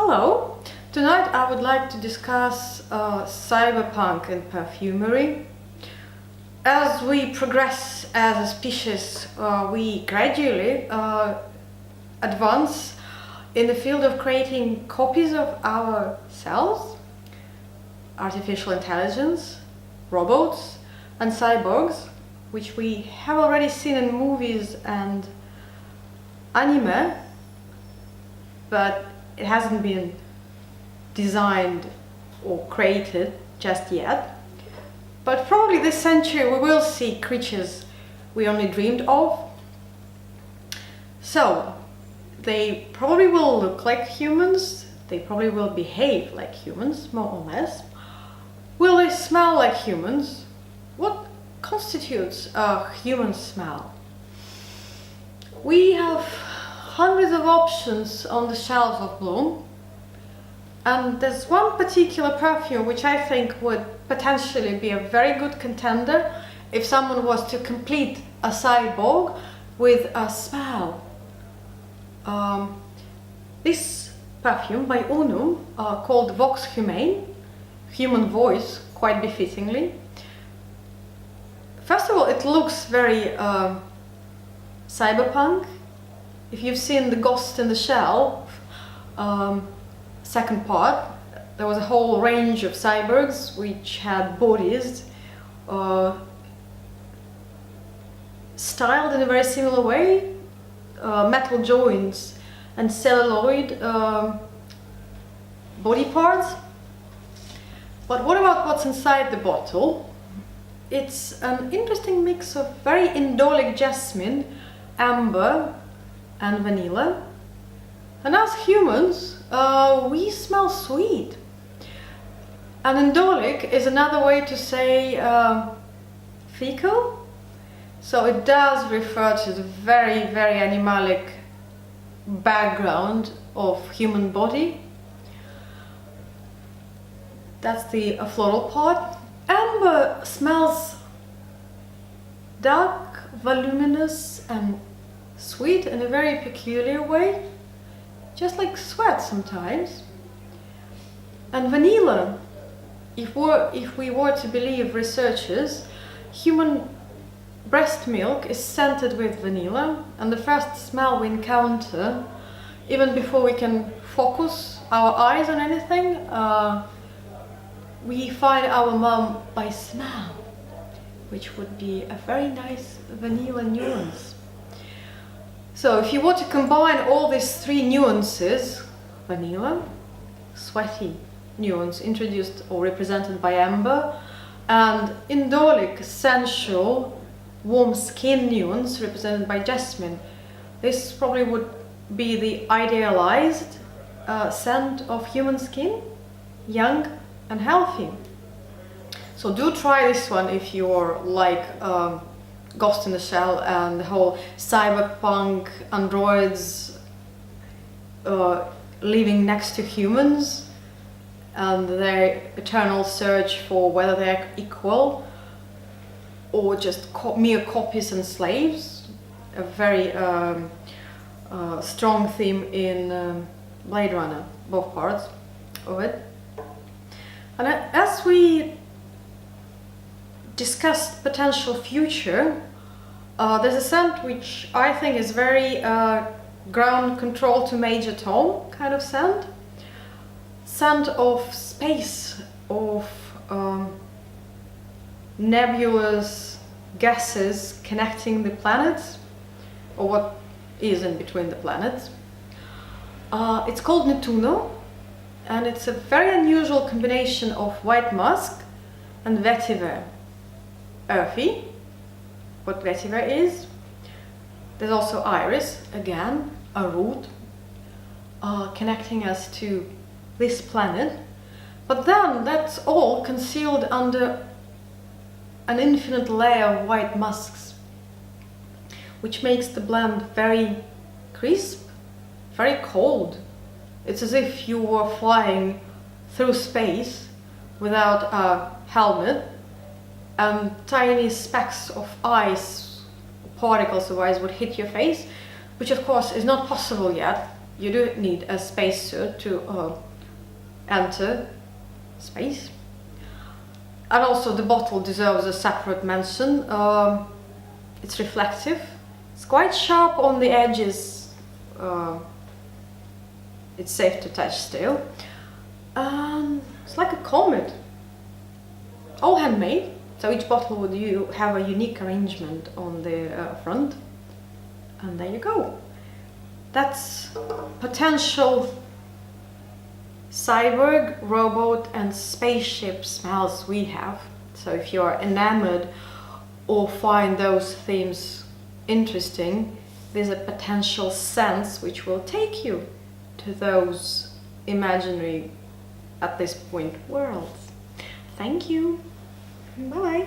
Hello! Tonight I would like to discuss cyberpunk and perfumery. As we progress as a species, we gradually advance in the field of creating copies of ourselves, artificial intelligence, robots and cyborgs, which we have already seen in movies and anime, but it hasn't been designed or created just yet. But probably this century we will see creatures we only dreamed of. So they probably will look like humans, they probably will behave like humans, more or less. Will they smell like humans? What constitutes a human smell? We have hundreds of options on the shelves of Bloom, and there's one particular perfume which I think would potentially be a very good contender if someone was to complete a cyborg with a smell. This perfume by UNUM, called Vox Humaine, human voice, quite befittingly. First of all, it looks very cyberpunk. If you've seen The Ghost in the Shell, second part, there was a whole range of cyborgs which had bodies styled in a very similar way, metal joints and celluloid body parts. But what about what's inside the bottle? It's an interesting mix of very indolic jasmine, amber and vanilla. And as humans, we smell sweet. And indolic is another way to say fecal. So it does refer to the very, very animalic background of human body. That's the floral part. Amber smells dark, voluminous and sweet in a very peculiar way, just like sweat sometimes. And vanilla, if we were to believe researchers, human breast milk is scented with vanilla, and the first smell we encounter, even before we can focus our eyes on anything, we find our mom by smell, which would be a very nice vanilla nuance. So if you were to combine all these three nuances, vanilla, sweaty nuance introduced or represented by amber, and indolic, sensual, warm skin nuance represented by jasmine, this probably would be the idealized scent of human skin, young and healthy. So do try this one if you're like Ghost in the Shell and the whole cyberpunk androids living next to humans and their eternal search for whether they're equal or just mere copies and slaves. A very strong theme in Blade Runner, both parts of it. And as we discussed potential future, there's a scent which I think is very ground control to major tone kind of scent. Scent of space, of nebulous gases connecting the planets, or what is in between the planets. It's called Nettuno, and it's a very unusual combination of white musk and vetiver. Earthy, what vetiver is. There's also iris, again, a root, connecting us to this planet. But then that's all concealed under an infinite layer of white musks, which makes the blend very crisp, very cold. It's as if you were flying through space without a helmet, and tiny specks of ice, particles of ice would hit your face, which of course is not possible yet you do need a spacesuit to enter space. And also the bottle deserves a separate mention. It's reflective. It's quite sharp on the edges. It's safe to touch still. It's like a comet. All handmade. So each bottle would have a unique arrangement on the front. And there you go. That's potential cyborg, robot and spaceship smells we have. So if you are enamored or find those themes interesting, there's a potential scents which will take you to those imaginary, at this point, worlds. Thank you. Bye.